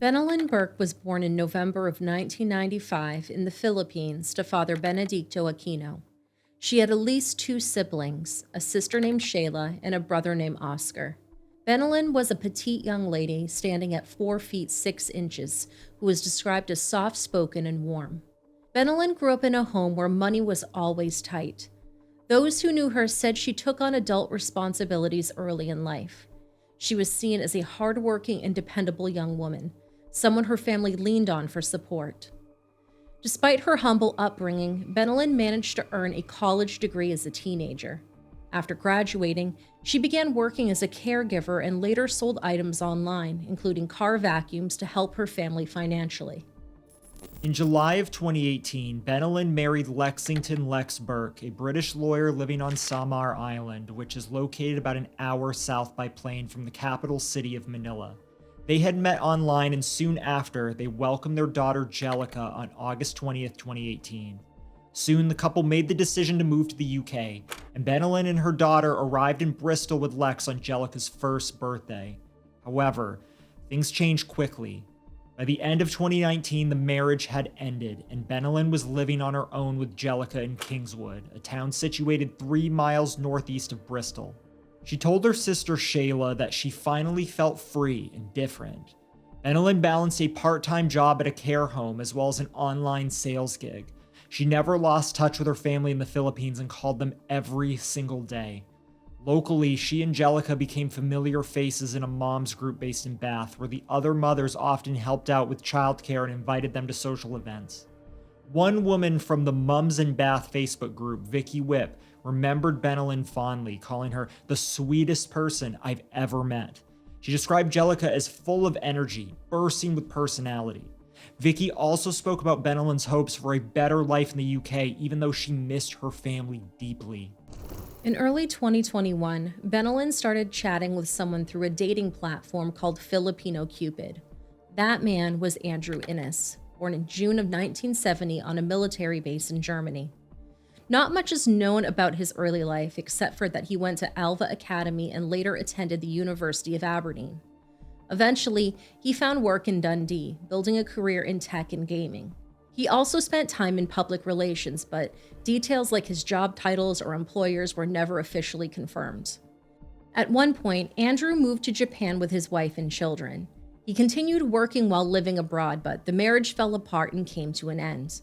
Bennylyn Burke was born in November of 1995 in the Philippines to Father Benedicto Aquino. She had at least two siblings, a sister named Shayla and a brother named Oscar. Bennylyn was a petite young lady standing at 4 feet 6 inches who was described as soft-spoken and warm. Bennylyn grew up in a home where money was always tight. Those who knew her said she took on adult responsibilities early in life. She was seen as a hardworking and dependable young woman, someone her family leaned on for support. Despite her humble upbringing, Bennylyn managed to earn a college degree as a teenager. After graduating, she began working as a caregiver and later sold items online, including car vacuums, to help her family financially. In July of 2018, Bennylyn married Lexington Lex Burke, a British lawyer living on Samar Island, which is located about an hour south by plane from the capital city of Manila. They had met online, and soon after, they welcomed their daughter Jellica on August 20th, 2018. Soon, the couple made the decision to move to the UK, and Bennylyn and her daughter arrived in Bristol with Lex on Jellica's first birthday. However, things changed quickly. By the end of 2019, the marriage had ended, and Bennylyn was living on her own with Jellica in Kingswood, a town situated 3 miles northeast of Bristol. She told her sister Shayla that she finally felt free and different. Bennylyn balanced a part-time job at a care home as well as an online sales gig. She never lost touch with her family in the Philippines and called them every single day. Locally, she and Jellica became familiar faces in a mom's group based in Bath, where the other mothers often helped out with childcare and invited them to social events. One woman from the Mums in Bath Facebook group, Vicky Whip, remembered Bennylyn fondly, calling her the sweetest person I've ever met. She described Jellica as full of energy, bursting with personality. Vicky also spoke about Bennylyn's hopes for a better life in the UK, even though she missed her family deeply. In early 2021, Bennylyn started chatting with someone through a dating platform called Filipino Cupid. That man was Andrew Innes, born in June of 1970 on a military base in Germany. Not much is known about his early life except for that he went to Alva Academy and later attended the University of Aberdeen. Eventually, he found work in Dundee, building a career in tech and gaming. He also spent time in public relations, but details like his job titles or employers were never officially confirmed. At one point, Andrew moved to Japan with his wife and children. He continued working while living abroad, but the marriage fell apart and came to an end.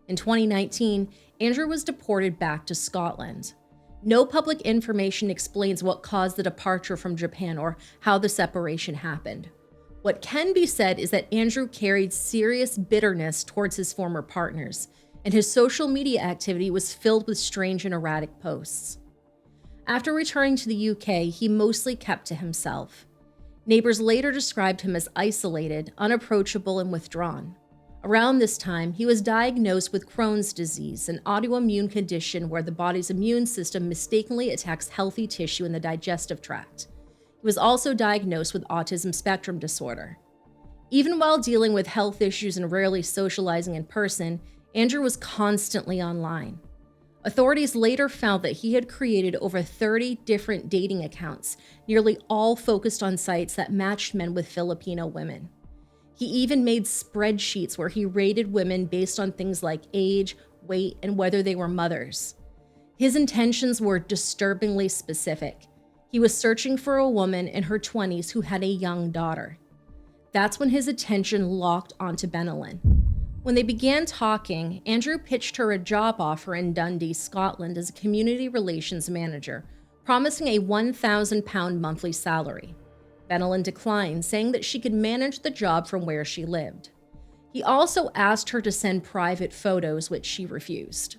In 2019, Andrew was deported back to Scotland. No public information explains what caused the departure from Japan or how the separation happened. What can be said is that Andrew carried serious bitterness towards his former partners, and his social media activity was filled with strange and erratic posts. After returning to the UK, he mostly kept to himself. Neighbors later described him as isolated, unapproachable, and withdrawn. Around this time, he was diagnosed with Crohn's disease, an autoimmune condition where the body's immune system mistakenly attacks healthy tissue in the digestive tract. He was also diagnosed with autism spectrum disorder. Even while dealing with health issues and rarely socializing in person, Andrew was constantly online. Authorities later found that he had created over 30 different dating accounts, nearly all focused on sites that matched men with Filipino women. He even made spreadsheets where he rated women based on things like age, weight, and whether they were mothers. His intentions were disturbingly specific. He was searching for a woman in her 20s who had a young daughter. That's when his attention locked onto Bennylyn. When they began talking, Andrew pitched her a job offer in Dundee, Scotland as a community relations manager, promising a £1,000 monthly salary. Bennylyn declined, saying that she could manage the job from where she lived. He also asked her to send private photos, which she refused.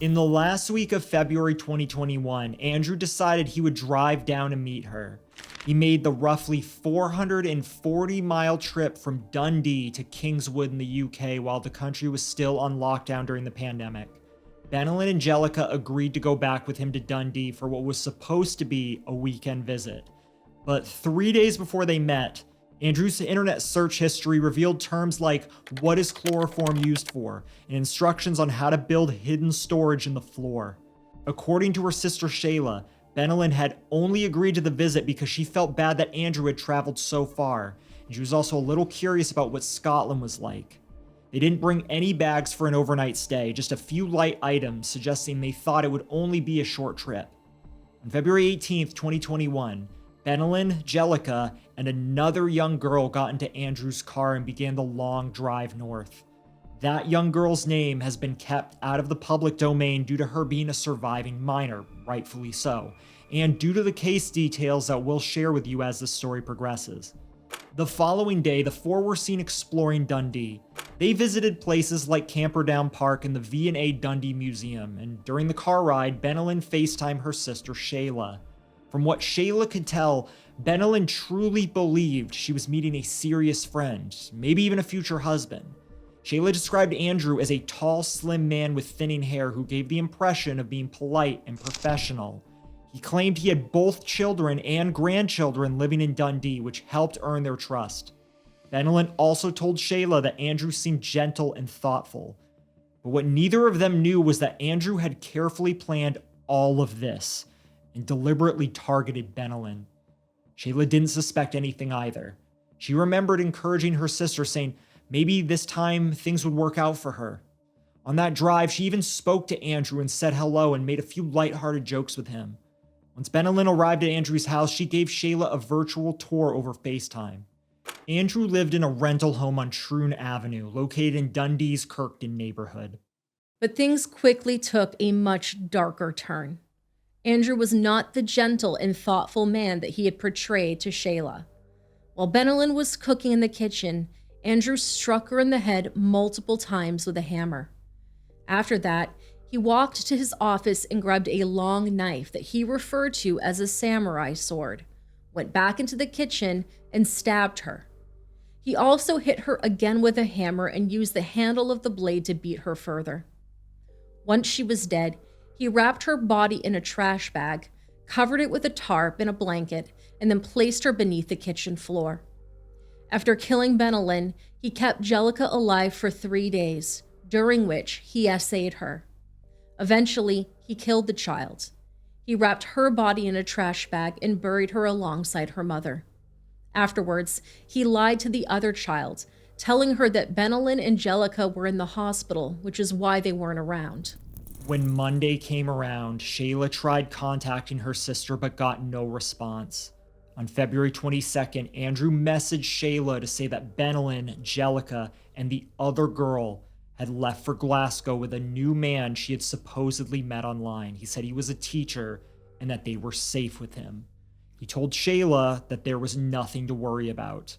In the last week of February 2021, Andrew decided he would drive down to meet her. He made the roughly 440-mile trip from Dundee to Kingswood in the UK while the country was still on lockdown during the pandemic. Bennylyn and Jellica agreed to go back with him to Dundee for what was supposed to be a weekend visit. But 3 days before they met, Andrew's internet search history revealed terms like "what is chloroform used for" and instructions on how to build hidden storage in the floor. According to her sister Shayla, Bennylyn had only agreed to the visit because she felt bad that Andrew had traveled so far, and she was also a little curious about what Scotland was like. They didn't bring any bags for an overnight stay, just a few light items, suggesting they thought it would only be a short trip. On February 18th, 2021, Bennylyn, Jellica, and another young girl got into Andrew's car and began the long drive north. That young girl's name has been kept out of the public domain due to her being a surviving minor, rightfully so, and due to the case details that we'll share with you as the story progresses. The following day, the four were seen exploring Dundee. They visited places like Camperdown Park and the V&A Dundee Museum, and during the car ride, Bennylyn FaceTimed her sister Shayla. From what Shayla could tell, Bennylyn truly believed she was meeting a serious friend, maybe even a future husband. Shayla described Andrew as a tall, slim man with thinning hair who gave the impression of being polite and professional. He claimed he had both children and grandchildren living in Dundee, which helped earn their trust. Bennylyn also told Shayla that Andrew seemed gentle and thoughtful. But what neither of them knew was that Andrew had carefully planned all of this and deliberately targeted Bennylyn. Shayla didn't suspect anything either. She remembered encouraging her sister, saying maybe this time things would work out for her. On that drive, she even spoke to Andrew and said hello and made a few lighthearted jokes with him. Once Bennylyn arrived at Andrew's house, she gave Shayla a virtual tour over FaceTime. Andrew lived in a rental home on Troon Avenue, located in Dundee's Kirkton neighborhood. But things quickly took a much darker turn. Andrew was not the gentle and thoughtful man that he had portrayed to Shayla. While Bennylyn was cooking in the kitchen, Andrew struck her in the head multiple times with a hammer. After that, he walked to his office and grabbed a long knife that he referred to as a samurai sword, went back into the kitchen, and stabbed her. He also hit her again with a hammer and used the handle of the blade to beat her further. Once she was dead, he wrapped her body in a trash bag, covered it with a tarp and a blanket, and then placed her beneath the kitchen floor. After killing Bennylyn, he kept Jellica alive for 3 days, during which he essayed her. Eventually, he killed the child. He wrapped her body in a trash bag and buried her alongside her mother. Afterwards, he lied to the other child, telling her that Bennylyn and Jellica were in the hospital, which is why they weren't around. When Monday came around, Shayla tried contacting her sister but got no response. On February 22nd, Andrew messaged Shayla to say that Bennylyn, Jellica, and the other girl had left for Glasgow with a new man she had supposedly met online. He said he was a teacher and that they were safe with him. He told Shayla that there was nothing to worry about.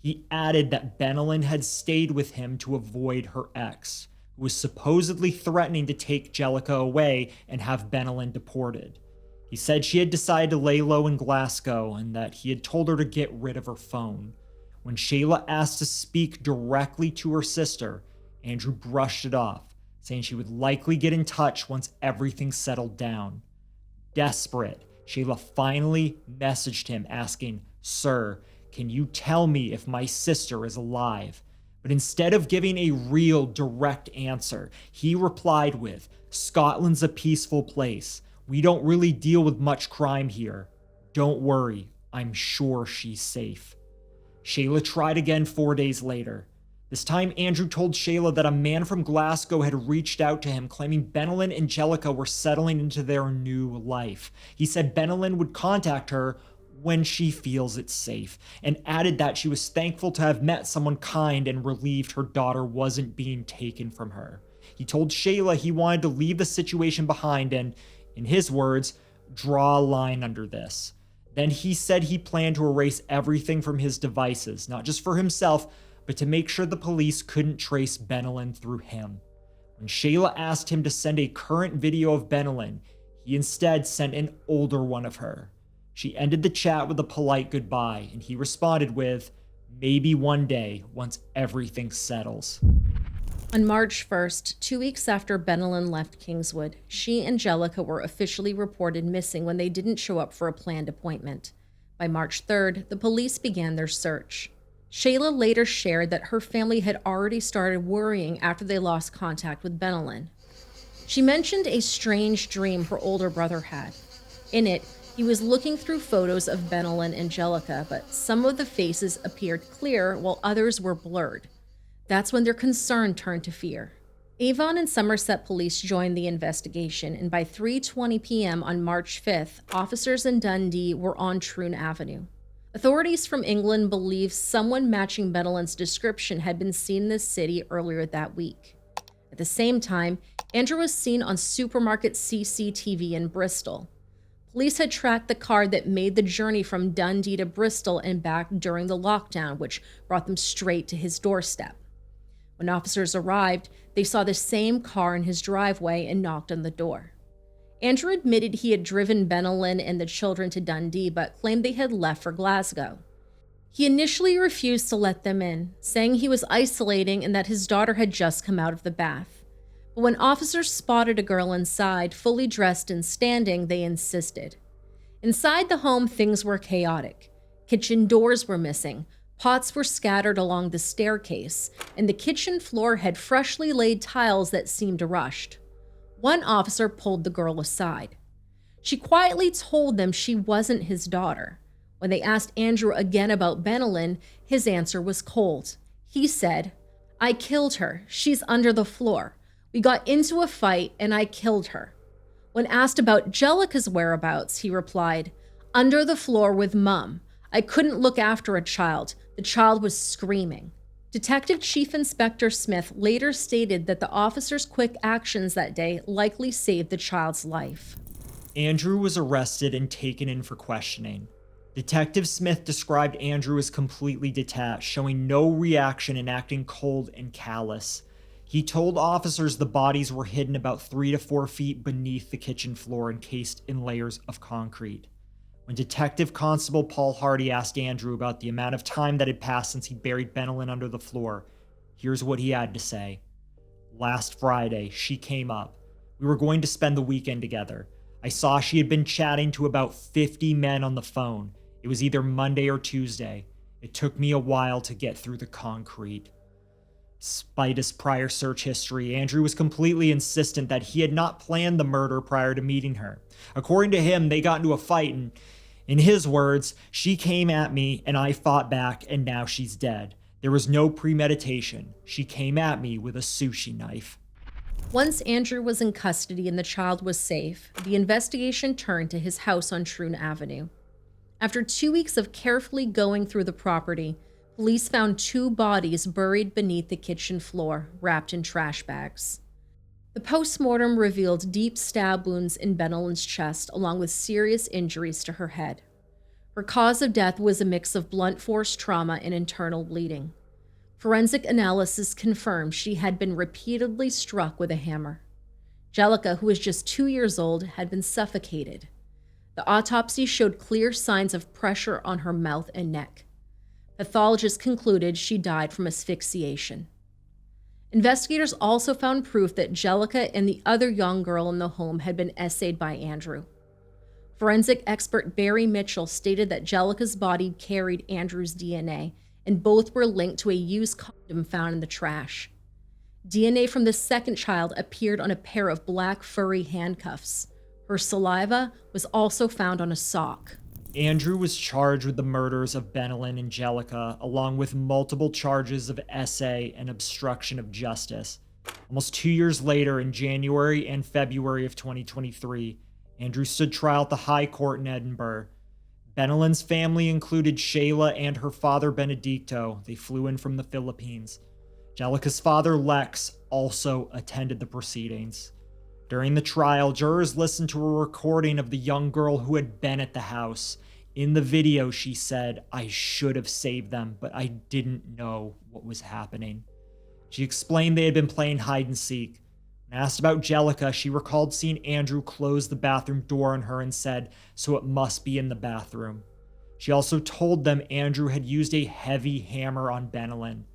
He added that Bennylyn had stayed with him to avoid her ex, who was supposedly threatening to take Jellica away and have Bennylyn deported. He said she had decided to lay low in Glasgow and that he had told her to get rid of her phone. When Shayla asked to speak directly to her sister, Andrew brushed it off, saying she would likely get in touch once everything settled down. Desperate, Shayla finally messaged him asking, "Sir, can you tell me if my sister is alive?" But instead of giving a real direct answer, he replied with, "Scotland's a peaceful place. We don't really deal with much crime here. Don't worry, I'm sure she's safe." Shayla tried again 4 days later. This time, Andrew told Shayla that a man from Glasgow had reached out to him, claiming Bennylyn and Jellica were settling into their new life. He said Bennylyn would contact her when she feels it's safe, and added that she was thankful to have met someone kind and relieved her daughter wasn't being taken from her. He told Shayla he wanted to leave the situation behind and, in his words, draw a line under this. Then he said he planned to erase everything from his devices, not just for himself, but to make sure the police couldn't trace Bennylyn through him. When Shayla asked him to send a current video of Bennylyn, he instead sent an older one of her. She ended the chat with a polite goodbye, and he responded with, "Maybe one day, once everything settles." On March 1st, 2 weeks after Bennylyn left Kingswood, she and Jellica were officially reported missing when they didn't show up for a planned appointment. By March 3rd, the police began their search. Shayla later shared that her family had already started worrying after they lost contact with Bennylyn. She mentioned a strange dream her older brother had. In it, He was looking through photos of Bennylyn and Jellica, but some of the faces appeared clear while others were blurred. That's when their concern turned to fear. Avon and Somerset police joined the investigation, and by 3:20 p.m. on March 5th, officers in Dundee were on Troon Avenue. Authorities from England believe someone matching Bennylyn's description had been seen in the city earlier that week. At the same time, Andrew was seen on supermarket CCTV in Bristol. Police had tracked the car that made the journey from Dundee to Bristol and back during the lockdown, which brought them straight to his doorstep. When officers arrived, they saw the same car in his driveway and knocked on the door. Andrew admitted he had driven Bennylyn and the children to Dundee, but claimed they had left for Glasgow. He initially refused to let them in, saying he was isolating and that his daughter had just come out of the bath. But when officers spotted a girl inside, fully dressed and standing, they insisted. Inside the home, things were chaotic. Kitchen doors were missing. Pots were scattered along the staircase, and the kitchen floor had freshly laid tiles that seemed rushed. One officer pulled the girl aside. She quietly told them she wasn't his daughter. When they asked Andrew again about Bennylyn, his answer was cold. He said, "I killed her. She's under the floor. We got into a fight and I killed her." When asked about Jellica's whereabouts, he replied, "Under the floor with Mum. I couldn't look after a child. The child was screaming." Detective Chief Inspector Smith later stated that the officers' quick actions that day likely saved the child's life. Andrew was arrested and taken in for questioning. Detective Smith described Andrew as completely detached, showing no reaction and acting cold and callous. He told officers the bodies were hidden about 3 to 4 feet beneath the kitchen floor, encased in layers of concrete. When Detective Constable Paul Hardy asked Andrew about the amount of time that had passed since he buried Bennylyn under the floor, here's what he had to say. "Last Friday, she came up. We were going to spend the weekend together. I saw she had been chatting to about 50 men on the phone. It was either Monday or Tuesday. It took me a while to get through the concrete." Despite his prior search history, Andrew was completely insistent that he had not planned the murder prior to meeting her. According to him, they got into a fight and, in his words, "She came at me and I fought back and now she's dead. There was no premeditation. She came at me with a sushi knife." Once Andrew was in custody and the child was safe, the investigation turned to his house on Troon Avenue. After 2 weeks of carefully going through the property, police found 2 bodies buried beneath the kitchen floor, wrapped in trash bags. The postmortem revealed deep stab wounds in Bennylyn's chest, along with serious injuries to her head. Her cause of death was a mix of blunt force trauma and internal bleeding. Forensic analysis confirmed she had been repeatedly struck with a hammer. Jellica, who was just 2 years old, had been suffocated. The autopsy showed clear signs of pressure on her mouth and neck. Pathologists concluded she died from asphyxiation. Investigators also found proof that Jellica and the other young girl in the home had been essayed by Andrew. Forensic expert Barry Mitchell stated that Jellica's body carried Andrew's DNA, and both were linked to a used condom found in the trash. DNA from the second child appeared on a pair of black furry handcuffs. Her saliva was also found on a sock. Andrew was charged with the murders of Bennylyn and Jellica, along with multiple charges of essay and obstruction of justice. Almost 2 years later, in January and February of 2023, Andrew stood trial at the High Court in Edinburgh. Bennylyn's family included Shayla and her father Benedicto. They flew in from the Philippines. Jellica's father Lex also attended the proceedings. During the trial, jurors listened to a recording of the young girl who had been at the house. In the video, she said, "I should have saved them, but I didn't know what was happening." She explained they had been playing hide and seek. When asked about Jellica, she recalled seeing Andrew close the bathroom door on her and said, "So it must be in the bathroom." She also told them Andrew had used a heavy hammer on Bennylyn.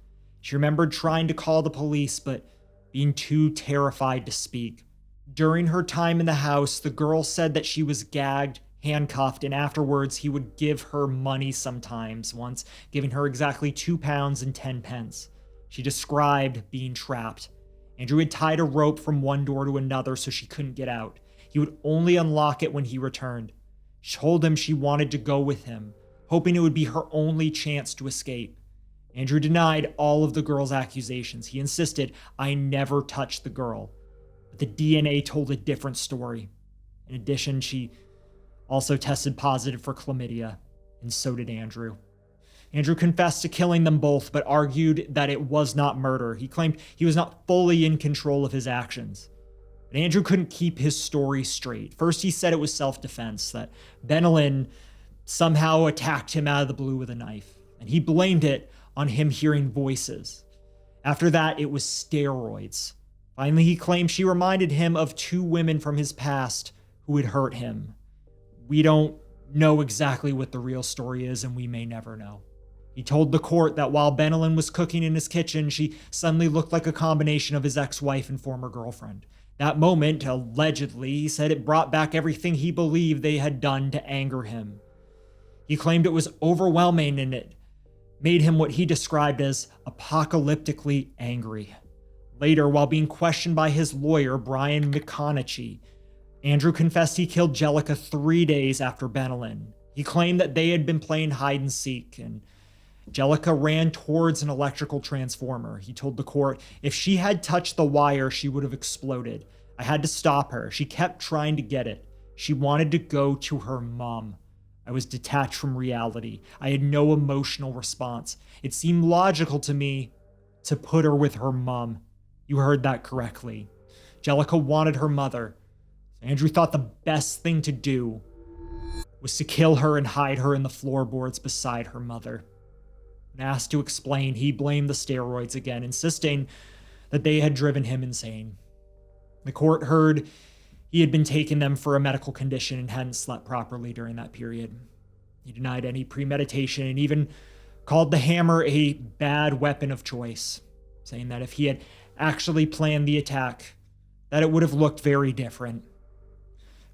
She remembered trying to call the police, but being too terrified to speak. During her time in the house, the girl said that she was gagged, handcuffed, and afterwards he would give her money sometimes, once giving her exactly £2 and 10 pence. She described being trapped. Andrew had tied a rope from one door to another so she couldn't get out. He would only unlock it when he returned. She told him she wanted to go with him, hoping it would be her only chance to escape. Andrew denied all of the girl's accusations. He insisted, "I never touched the girl." But the DNA told a different story. In addition, she also tested positive for chlamydia, and so did Andrew. Andrew confessed to killing them both, but argued that it was not murder. He claimed he was not fully in control of his actions. But Andrew couldn't keep his story straight. First, he said it was self-defense, that Bennylyn somehow attacked him out of the blue with a knife, and he blamed it on him hearing voices. After that, it was steroids. Finally, he claimed she reminded him of 2 women from his past who had hurt him. We don't know exactly what the real story is, and we may never know. He told the court that while Bennylyn was cooking in his kitchen, she suddenly looked like a combination of his ex-wife and former girlfriend. That moment, allegedly, he said it brought back everything he believed they had done to anger him. He claimed it was overwhelming and it made him what he described as apocalyptically angry. Later, while being questioned by his lawyer, Brian McConaughey, Andrew confessed he killed Jellica 3 days after Bennylyn. He claimed that they had been playing hide and seek, and Jellica ran towards an electrical transformer. He told the court, "If she had touched the wire, she would have exploded. I had to stop her. She kept trying to get it. She wanted to go to her mom. I was detached from reality. I had no emotional response. It seemed logical to me to put her with her mom." You heard that correctly. Jellica wanted her mother. Andrew thought the best thing to do was to kill her and hide her in the floorboards beside her mother. When asked to explain, he blamed the steroids again, insisting that they had driven him insane. The court heard he had been taking them for a medical condition and hadn't slept properly during that period. He denied any premeditation and even called the hammer a bad weapon of choice, saying that if he had actually planned the attack, that it would have looked very different.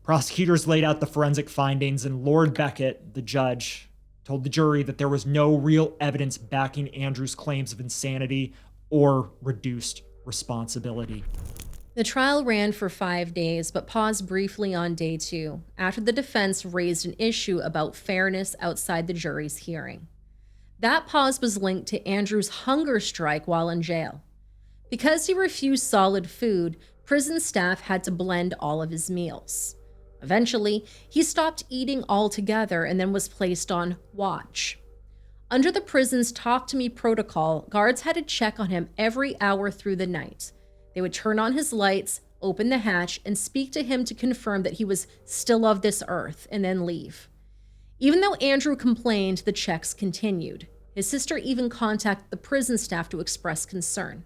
Prosecutors laid out the forensic findings, and Lord Beckett, the judge, told the jury that there was no real evidence backing Andrew's claims of insanity or reduced responsibility. The trial ran for 5 days, but paused briefly on day 2, after the defense raised an issue about fairness outside the jury's hearing. That pause was linked to Andrew's hunger strike while in jail. Because he refused solid food, prison staff had to blend all of his meals. Eventually, he stopped eating altogether and then was placed on watch. Under the prison's Talk to Me protocol, guards had to check on him every hour through the night. They would turn on his lights, open the hatch, and speak to him to confirm that he was still of this earth, and then leave. Even though Andrew complained, the checks continued. His sister even contacted the prison staff to express concern.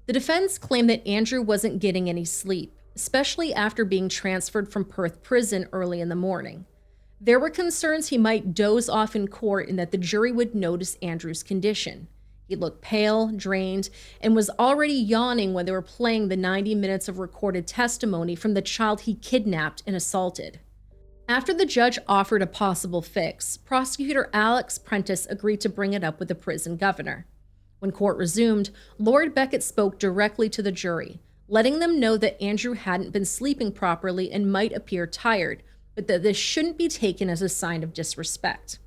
The defense claimed that Andrew wasn't getting any sleep, especially after being transferred from Perth prison early in the morning. There were concerns he might doze off in court and that the jury would notice Andrew's condition. He looked pale, drained, and was already yawning when they were playing the 90 minutes of recorded testimony from the child he kidnapped and assaulted. After the judge offered a possible fix, prosecutor Alex Prentice agreed to bring it up with the prison governor. When court resumed, Lord Beckett spoke directly to the jury, letting them know that Andrew hadn't been sleeping properly and might appear tired, but that this shouldn't be taken as a sign of disrespect.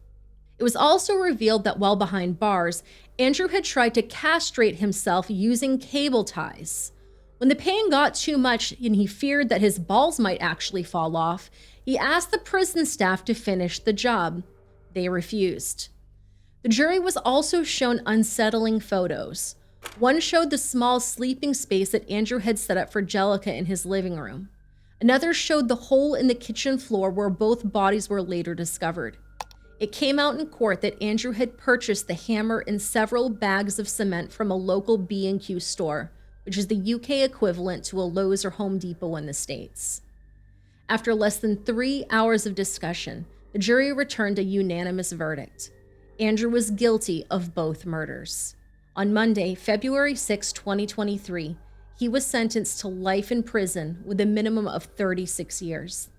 It was also revealed that while behind bars, Andrew had tried to castrate himself using cable ties. When the pain got too much and he feared that his balls might actually fall off, he asked the prison staff to finish the job. They refused. The jury was also shown unsettling photos. One showed the small sleeping space that Andrew had set up for Jellica in his living room. Another showed the hole in the kitchen floor where both bodies were later discovered. It came out in court that Andrew had purchased the hammer and several bags of cement from a local B&Q store, which is the UK equivalent to a Lowe's or Home Depot in the States. After less than 3 hours of discussion, the jury returned a unanimous verdict. Andrew was guilty of both murders. On Monday, February 6, 2023, he was sentenced to life in prison with a minimum of 36 years.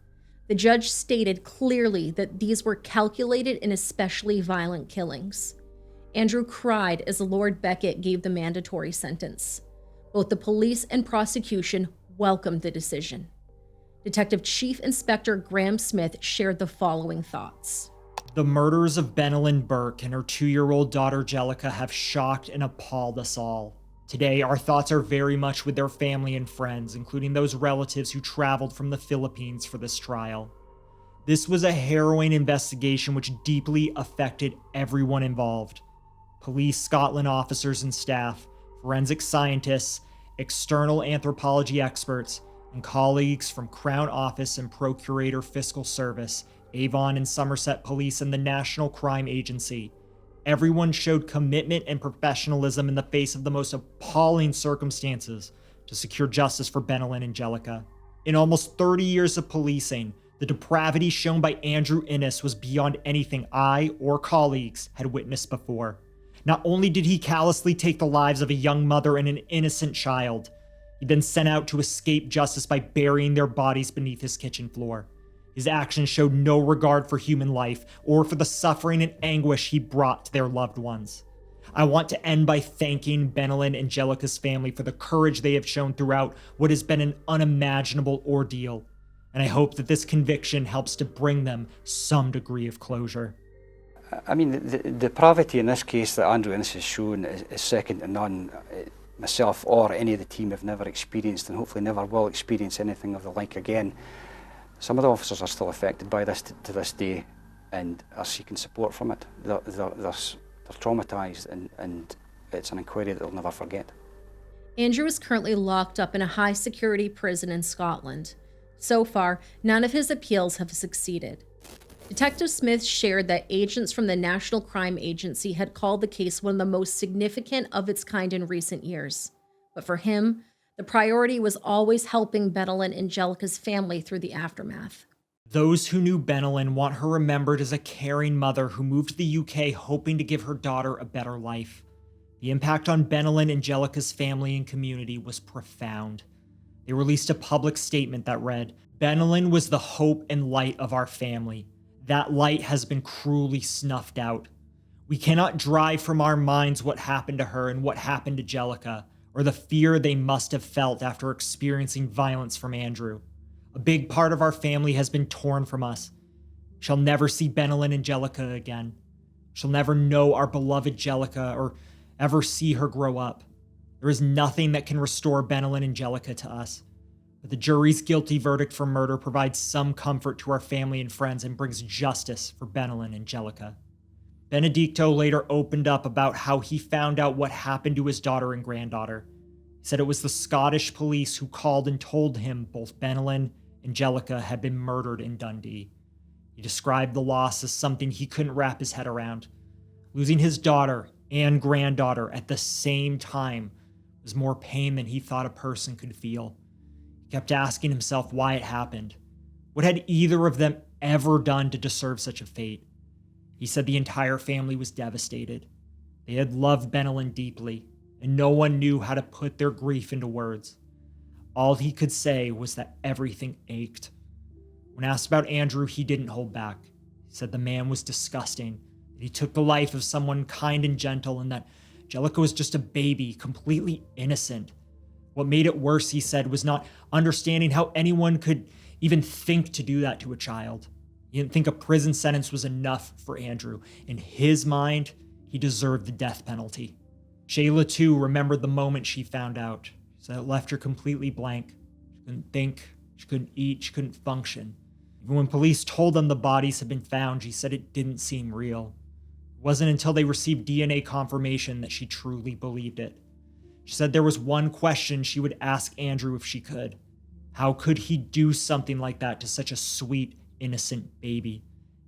The judge stated clearly that these were calculated and especially violent killings. Andrew cried as Lord Beckett gave the mandatory sentence. Both the police and prosecution welcomed the decision. Detective Chief Inspector Graham Smith shared the following thoughts. The murders of Bennylyn Burke and her 2-year-old daughter Jellica have shocked and appalled us all. Today, our thoughts are very much with their family and friends, including those relatives who traveled from the Philippines for this trial. This was a harrowing investigation which deeply affected everyone involved. Police, Scotland officers and staff, forensic scientists, external anthropology experts, and colleagues from Crown Office and Procurator Fiscal Service, Avon and Somerset Police, and the National Crime Agency. Everyone showed commitment and professionalism in the face of the most appalling circumstances to secure justice for Bennylyn and Jellica. In almost 30 years of policing, the depravity shown by Andrew Innes was beyond anything I or colleagues had witnessed before. Not only did he callously take the lives of a young mother and an innocent child, he then sent out to escape justice by burying their bodies beneath his kitchen floor. His actions showed no regard for human life or for the suffering and anguish he brought to their loved ones. I want to end by thanking Bennylyn and Jellica's family for the courage they have shown throughout what has been an unimaginable ordeal, and I hope that this conviction helps to bring them some degree of closure. I mean, the depravity in this case that Andrew Innes has shown is second to none. Myself or any of the team have never experienced and hopefully never will experience anything of the like again. Some of the officers are still affected by this to this day and are seeking support from it. They're traumatised and it's an inquiry that they'll never forget. Andrew is currently locked up in a high-security prison in Scotland. So far, none of his appeals have succeeded. Detective Smith shared that agents from the National Crime Agency had called the case one of the most significant of its kind in recent years. But for him, the priority was always helping Bennylyn and Jellica's family through the aftermath. Those who knew Bennylyn want her remembered as a caring mother who moved to the UK hoping to give her daughter a better life. The impact on Bennylyn and Jellica's family and community was profound. They released a public statement that read, "Bennylyn was the hope and light of our family. That light has been cruelly snuffed out. We cannot drive from our minds what happened to her and what happened to Jellica, or the fear they must have felt after experiencing violence from Andrew. A big part of our family has been torn from us. Shall never see Bennylyn and Jellica again. Shall never know our beloved Jellica or ever see her grow up. There is nothing that can restore Bennylyn and Jellica to us. But the jury's guilty verdict for murder provides some comfort to our family and friends and brings justice for Bennylyn and Jellica." Benedicto later opened up about how he found out what happened to his daughter and granddaughter. He said it was the Scottish police who called and told him both Bennylyn and Jellica had been murdered in Dundee. He described the loss as something he couldn't wrap his head around. Losing his daughter and granddaughter at the same time was more pain than he thought a person could feel. He kept asking himself why it happened. What had either of them ever done to deserve such a fate? He said the entire family was devastated. They had loved Bennylyn deeply, and no one knew how to put their grief into words. All he could say was that everything ached. When asked about Andrew, he didn't hold back. He said the man was disgusting, that he took the life of someone kind and gentle, and that Jellica was just a baby, completely innocent. What made it worse, he said, was not understanding how anyone could even think to do that to a child. He didn't think a prison sentence was enough for Andrew. In his mind, he deserved the death penalty. Shayla, too, remembered the moment she found out. She said it left her completely blank. She couldn't think, she couldn't eat, she couldn't function. Even when police told them the bodies had been found, she said it didn't seem real. It wasn't until they received DNA confirmation that she truly believed it. She said there was one question she would ask Andrew if she could. How could he do something like that to such a sweet, innocent baby?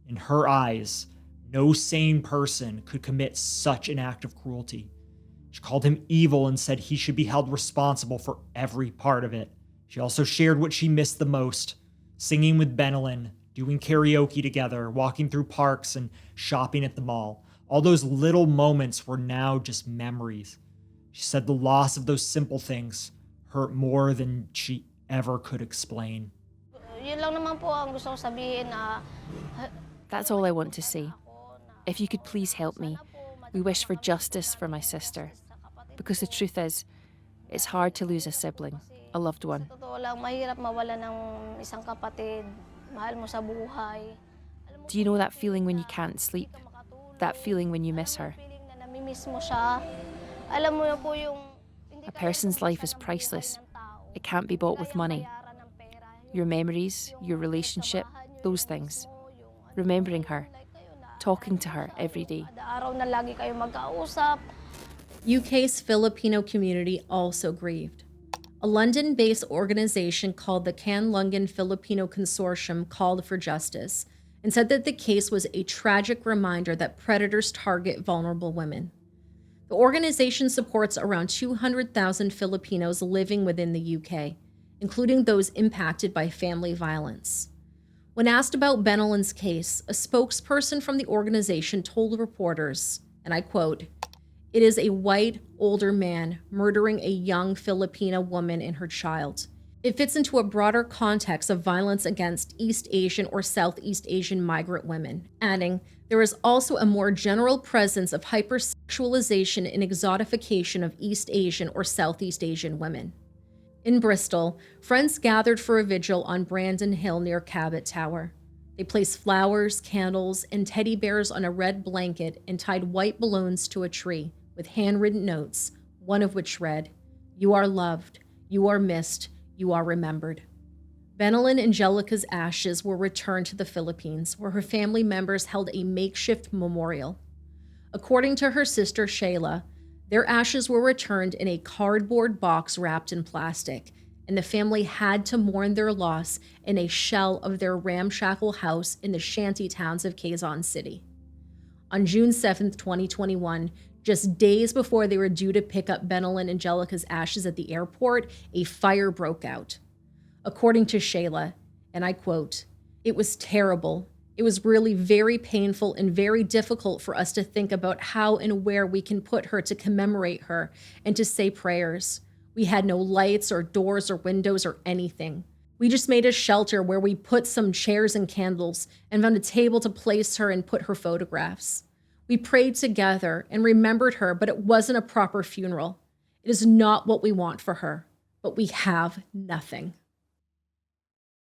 In her eyes, no sane person could commit such an act of cruelty. She called him evil and said he should be held responsible for every part of it. She also shared what she missed the most: singing with Bennylyn, doing karaoke together, walking through parks, and shopping at the mall. All those little moments were now just memories. She said the loss of those simple things hurt more than she ever could explain. That's all I want to say. If you could please help me. We wish for justice for my sister. Because the truth is, it's hard to lose a sibling. a loved one. Sa totoo lang, mahirap mawala ng isang kapatid, mahal mo sa buhay. Do you know that feeling when you can't sleep? That feeling when you miss her? Feeling na namimiss mo siya. Alam mo na po yung... A person's life is priceless. It can't be bought with money. Your memories, your relationship, those things. Remembering her, talking to her every day. Araw na lagi kayo magkausap. UK's Filipino community also grieved. A London-based organization called the Canlungan Filipino Consortium called for justice and said that the case was a tragic reminder that predators target vulnerable women. The organization supports around 200,000 Filipinos living within the UK, including those impacted by family violence. When asked about Bennylyn's case, a spokesperson from the organization told reporters, and I quote, "It is a white, older man murdering a young Filipina woman and her child. It fits into a broader context of violence against East Asian or Southeast Asian migrant women," adding, "There is also a more general presence of hypersexualization and exotification of East Asian or Southeast Asian women." In Bristol, friends gathered for a vigil on Brandon Hill near Cabot Tower. They placed flowers, candles, and teddy bears on a red blanket and tied white balloons to a tree with handwritten notes, one of which read, "You are loved, you are missed, you are remembered." Bennylyn and Jellica's ashes were returned to the Philippines, where her family members held a makeshift memorial. According to her sister Shayla, their ashes were returned in a cardboard box wrapped in plastic, and the family had to mourn their loss in a shell of their ramshackle house in the shanty towns of Quezon City. On June 7th, 2021, just days before they were due to pick up Bennylyn and Jellica's ashes at the airport, a fire broke out. According to Shayla, and I quote, "It was terrible. It was really very painful and very difficult for us to think about how and where we can put her to commemorate her and to say prayers. We had no lights or doors or windows or anything. We just made a shelter where we put some chairs and candles and found a table to place her and put her photographs. We prayed together and remembered her, but it wasn't a proper funeral. It is not what we want for her, but we have nothing."